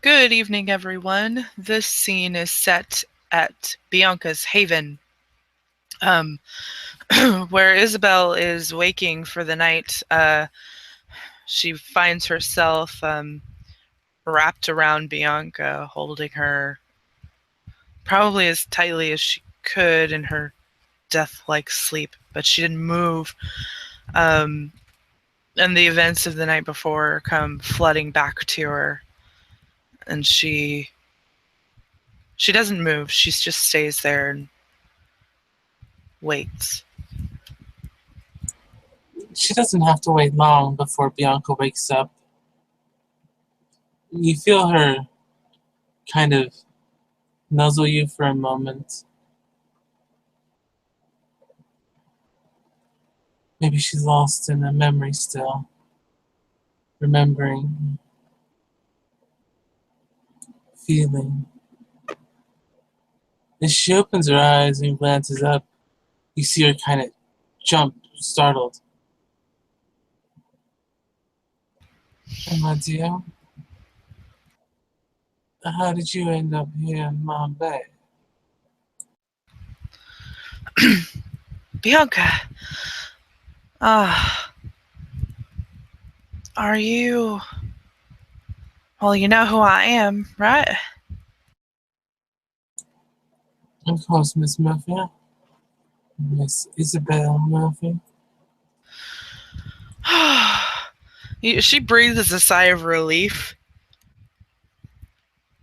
Good evening, everyone. This scene is set at Bianca's haven, um, where Isabel is waking for the night. She finds herself wrapped around Bianca, holding her probably as tightly as she could in her death-like sleep, but she didn't move. Um, and the events of the night before come flooding back to her, and she doesn't move. She just stays there and waits. She doesn't have to wait long before Bianca wakes up. You feel her kind of nuzzle you for a moment. Maybe she's lost in a memory still, remembering, feeling. As she opens her eyes and glances up, you see her kind of jump, startled. Hey, my dear, how did you end up here in my bed? Bianca, ah, are you. Well, you know who I am, right? Of course, Miss Murphy. Miss Isabel Murphy. She breathes a sigh of relief.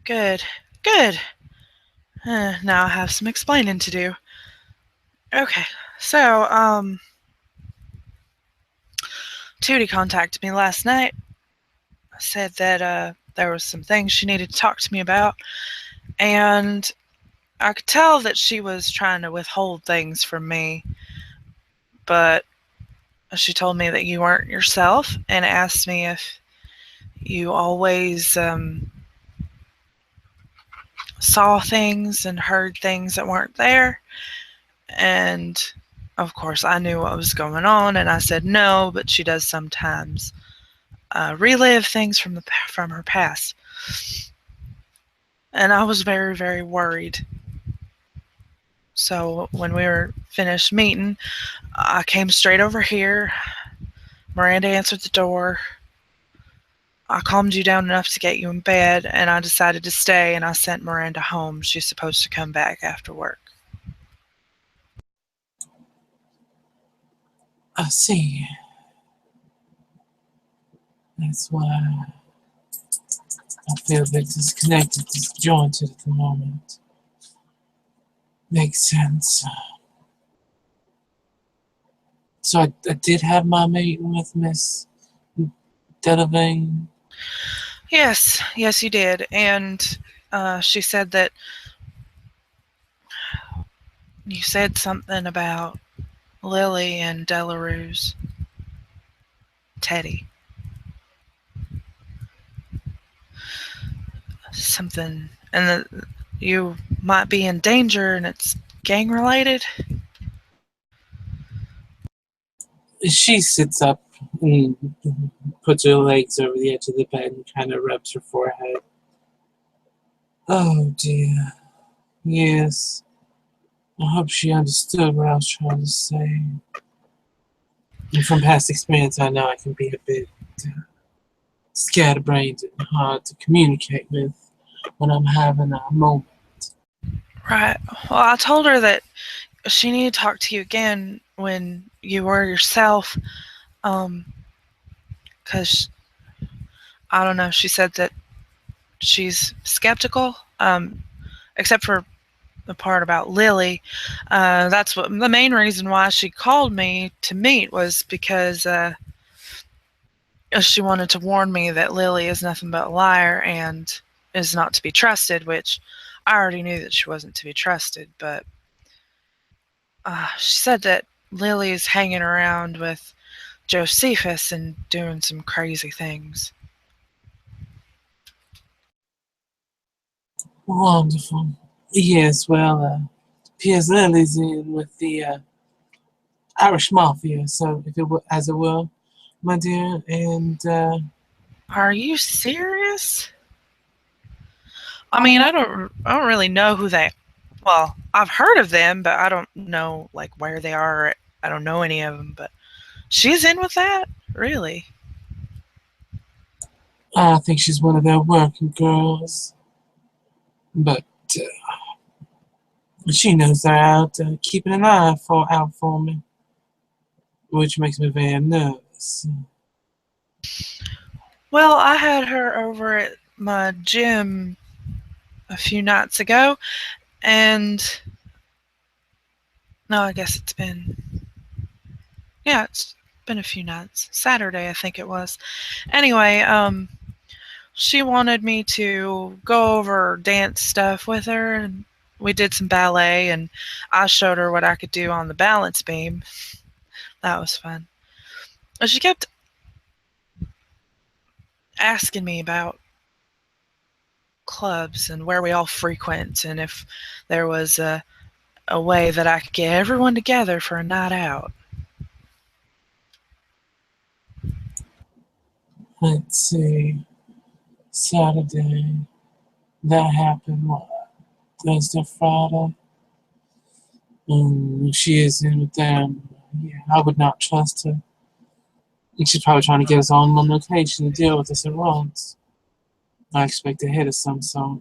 Good, good. Now I have some explaining to do. Okay, so, Tootie contacted me last night. Said that, there was some things she needed to talk to me about, and I could tell that she was trying to withhold things from me, but she told me that you weren't yourself and asked me if you always saw things and heard things that weren't there. And of course, I knew what was going on, and I said no, but she does sometimes relive things from her past. And I was very, very worried. So when we were finished meeting, I came straight over here. Miranda answered the door. I calmed you down enough to get you in bed, and I decided to stay, and I sent Miranda home. She's supposed to come back after work. I see. That's why I feel a bit disconnected, disjointed at the moment. Makes sense. So I did have my meeting with Miss Delavine. Yes, yes, you did. And she said that you said something about Lily and Delarue's Teddy. Something, and that you might be in danger, and it's gang related. She sits up and puts her legs over the edge of the bed and kind of rubs her forehead. Oh dear. Yes. I hope she understood what I was trying to say. And from past experience, I know I can be a bit scatterbrained and hard to communicate with when I'm having a moment. Right. Well, I told her that she needed to talk to you again when you were yourself. Because I don't know. She said that she's skeptical, except for the part about Lily. That's what the main reason why she called me to meet was because she wanted to warn me that Lily is nothing but a liar and is not to be trusted, which I already knew that she wasn't to be trusted, but she said that Lily is hanging around with Josephus and doing some crazy things. Wonderful. Yes, well, Piers Lily's in with the Irish Mafia, so if it will, as it will, my dear, and Are you serious? I mean, I don't really know who they. Well, I've heard of them, but I don't know like where they are. I don't know any of them. But she's in with that, really. I think she's one of their working girls, but she knows they're out keeping an eye out for me, which makes me very nervous. Well, I had her over at my gym a few nights ago, and no, I guess it's been yeah, it's been a few nights. Saturday, I think it was. Anyway, she wanted me to go over dance stuff with her, and we did some ballet, and I showed her what I could do on the balance beam. That was fun. And she kept asking me about clubs and where we all frequent, and if there was a way that I could get everyone together for a night out. Let's see, Saturday, that happened, what, Thursday, Friday? She is in with them. Yeah, I would not trust her. She's probably trying to get us on one location to deal with us at once. I expect a hit of some sort.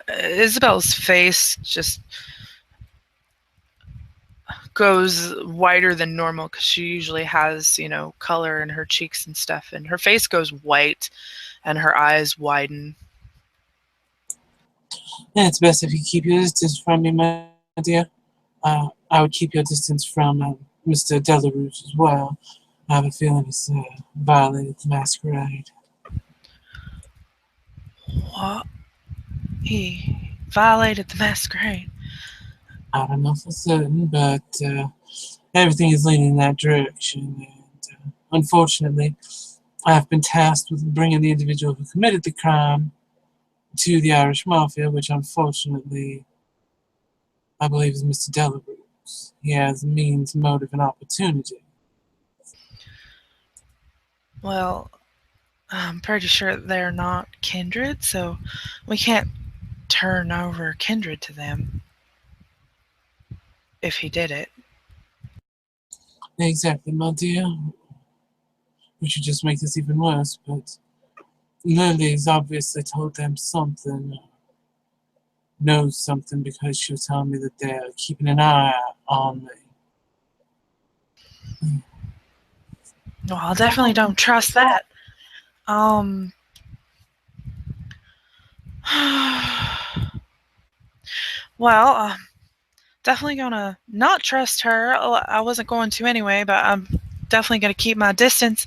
Isabel's face just goes whiter than normal because she usually has, color in her cheeks and stuff. And her face goes white and her eyes widen. Yeah, it's best if you keep your distance from me, my dear. I would keep your distance from Mr. Delarue as well. I have a feeling he's violated the masquerade. What? He violated the masquerade. I don't know for certain, but everything is leaning in that direction. And unfortunately, I have been tasked with bringing the individual who committed the crime to the Irish Mafia, which unfortunately I believe is Mr. Delarue's. He has means, motive, and opportunity. Well, I'm pretty sure they're not kindred, so we can't turn over kindred to them if he did it. Exactly, my dear. Which would just make this even worse, but Lily's obviously told them something, knows something, because she was telling me that they're keeping an eye on me. Well, I definitely don't trust that. Um. Well, definitely gonna not trust her. I wasn't going to anyway, but I'm definitely gonna keep my distance.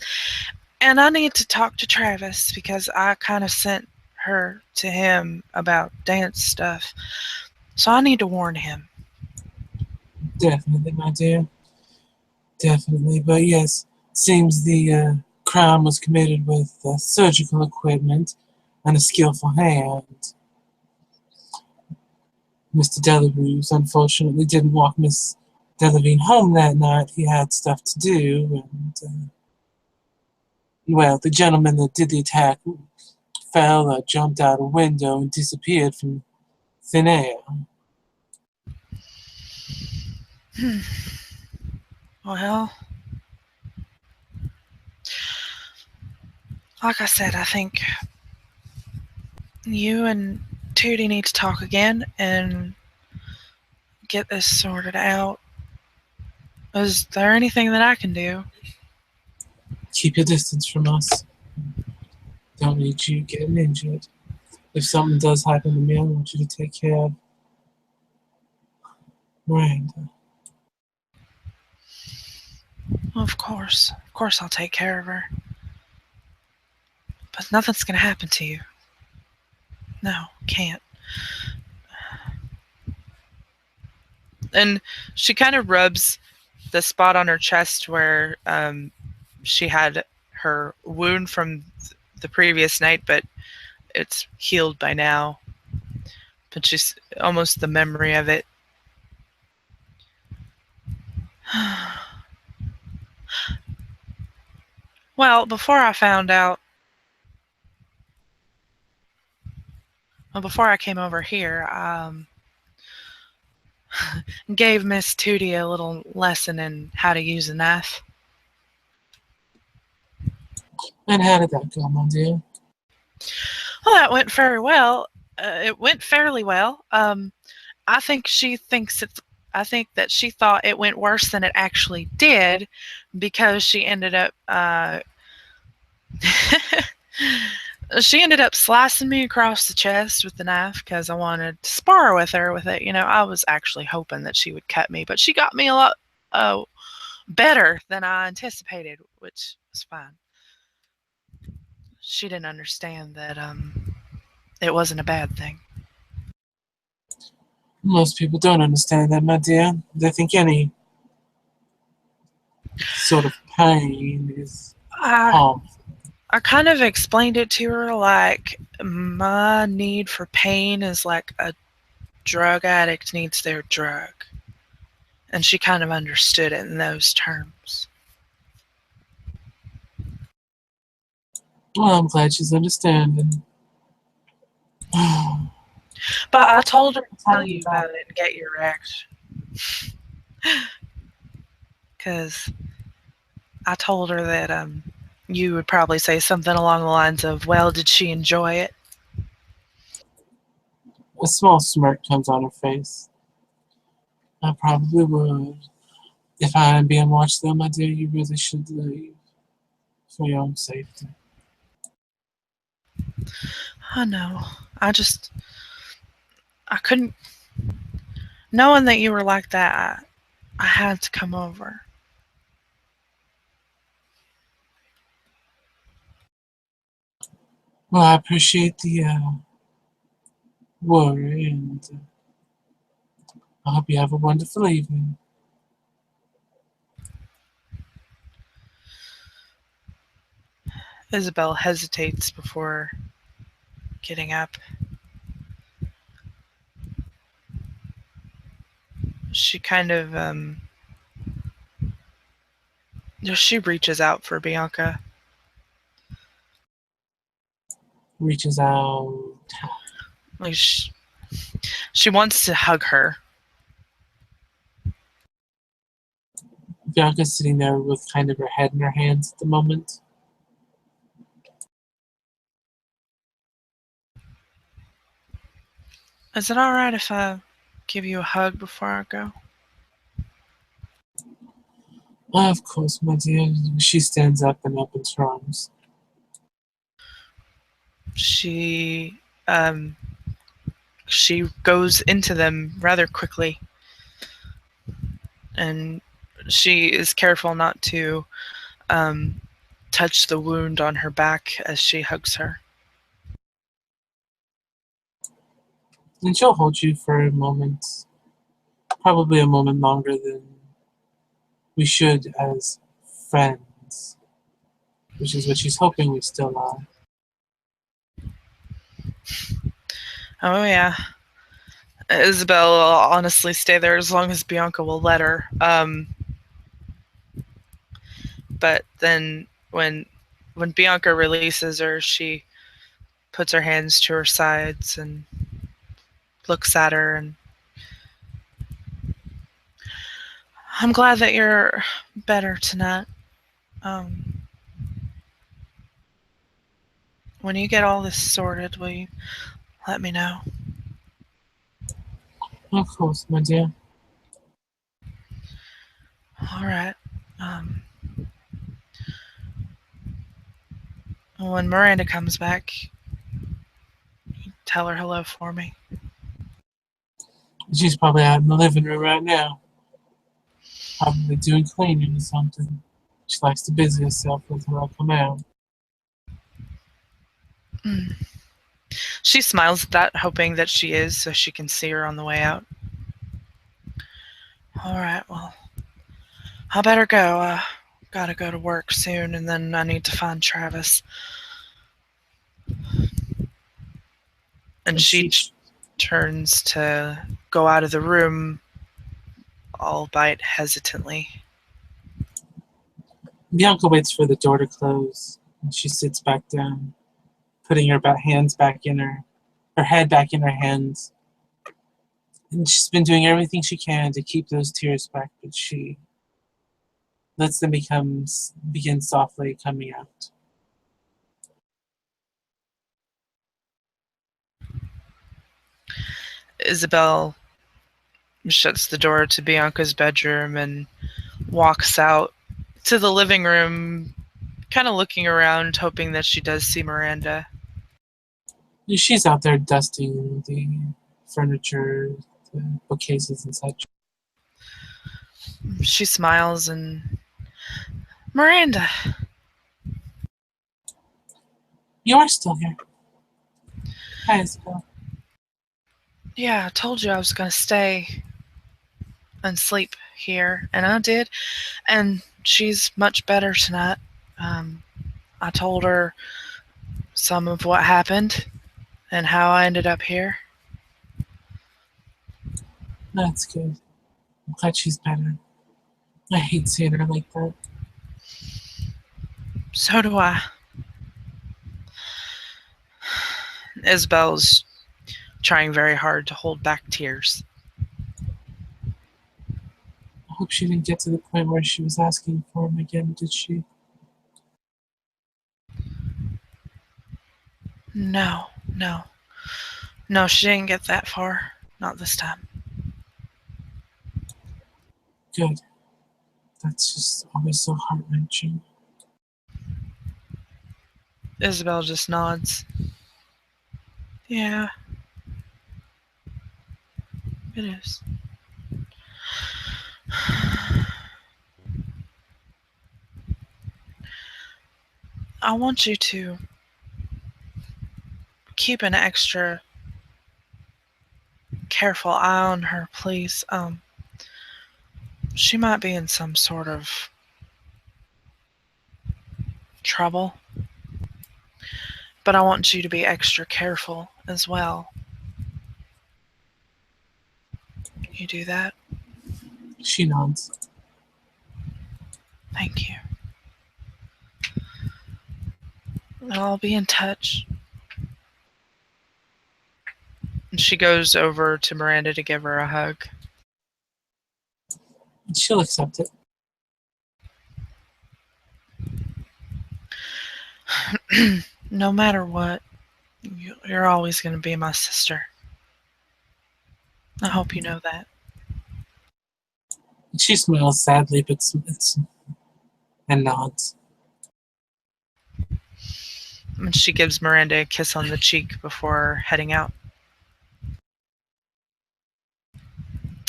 And I need to talk to Travis because I kind of sent her to him about dance stuff. So I need to warn him. Definitely, my dear. Definitely. But yes, seems the crime was committed with surgical equipment and a skillful hand. Mr. Delarue unfortunately didn't walk Miss Delavine home that night. He had stuff to do, and well, the gentleman that did the attack fell, jumped out a window, and disappeared from thin air. Well, like I said, I think you and Tootie need to talk again and get this sorted out. Is there anything that I can do? Keep your distance from us. Don't need you getting injured. If something does happen to me, I want you to take care of Miranda. Of course. Of course I'll take care of her. But nothing's gonna happen to you. No, can't. And she kind of rubs the spot on her chest where she had her wound from the previous night, but it's healed by now. But she's almost the memory of it. Well, before I found out Well, before I came over here, gave Miss Tootie a little lesson in how to use a knife. And how did that go, my dear? Well, that went very well. It went fairly well. I think she thinks it's. I think that she thought it went worse than it actually did, because she ended up. She ended up slicing me across the chest with the knife because I wanted to spar with her with it. I was actually hoping that she would cut me, but she got me a lot uh, better than I anticipated, which was fine. She didn't understand that it wasn't a bad thing. Most people don't understand that, my dear. They think any sort of pain is I harmful. I kind of explained it to her like my need for pain is like a drug addict needs their drug. And she kind of understood it in those terms. Well, I'm glad she's understanding. But I told her to tell you about it and get your reaction. Because I told her that you would probably say something along the lines of, well, did she enjoy it? A small smirk comes on her face. I probably would. If I am being watched, though, my dear, you really should leave for your own safety. I know. I couldn't. Knowing that you were like that, I had to come over. Well, I appreciate the worry, and I hope you have a wonderful evening. Isabel hesitates before getting up. She kind of, she reaches out for Bianca. Reaches out. Like, she wants to hug her. Bianca's sitting there with kind of her head in her hands at the moment. Is it alright if I give you a hug before I go? Of course, my dear. She stands up and opens her arms. She, um, she goes into them rather quickly, and she is careful not to um, touch the wound on her back as she hugs her. And she'll hold you for a moment, probably a moment longer than we should as friends, which is what she's hoping we still are. Oh, yeah. Isabel will honestly stay there as long as Bianca will let her. But then when Bianca releases her, she puts her hands to her sides and looks at her, and I'm glad that you're better tonight. Um, when you get all this sorted, will you let me know? Of course, my dear. All right. Um, when Miranda comes back, tell her hello for me. She's probably out in the living room right now, probably doing cleaning or something. She likes to busy herself until I come out. Mm. She smiles at that, hoping that she is, so she can see her on the way out. All right, well, I better go. Gotta go to work soon, and then I need to find Travis. And And she turns to go out of the room, albeit hesitantly. Bianca waits for the door to close, and she sits back down, putting her hands back in her her head back in her hands. And she's been doing everything she can to keep those tears back, but she lets them begin softly coming out. Isabel shuts the door to Bianca's bedroom and walks out to the living room, kind of looking around, hoping that she does see Miranda. She's out there dusting the furniture, the bookcases and such. She smiles and, Miranda, You are still here. Hi, Isabel. yeah, I told you I was going to stay and sleep here, and I did. And she's much better tonight. Um, I told her some of what happened and how I ended up here. That's good. I'm glad she's better. I hate seeing her like that. So do I. Isabel's trying very hard to hold back tears. I hope she didn't get to the point where she was asking for him again, did she? No, no. No, she didn't get that far. Not this time. Good. That's just always so heart wrenching. Isabel just nods. Yeah, it is. I want you to keep an extra careful eye on her, please. She might be in some sort of trouble, but I want you to be extra careful as well. You do that? She nods. Thank you. I'll be in touch. And she goes over to Miranda to give her a hug. She'll accept it. No matter what, you're always going to be my sister. I hope you know that. She smiles sadly, but and nods. And she gives Miranda a kiss on the cheek before heading out.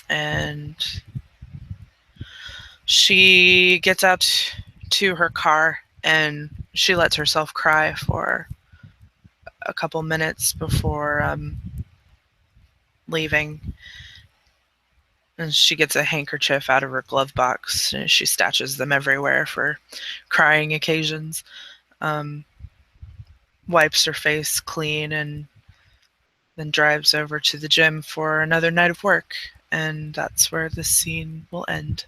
And she gets out to her car and she lets herself cry for a couple minutes before leaving. And she gets a handkerchief out of her glove box and she stashes them everywhere for crying occasions. Wipes her face clean and then drives over to the gym for another night of work. And that's where the scene will end.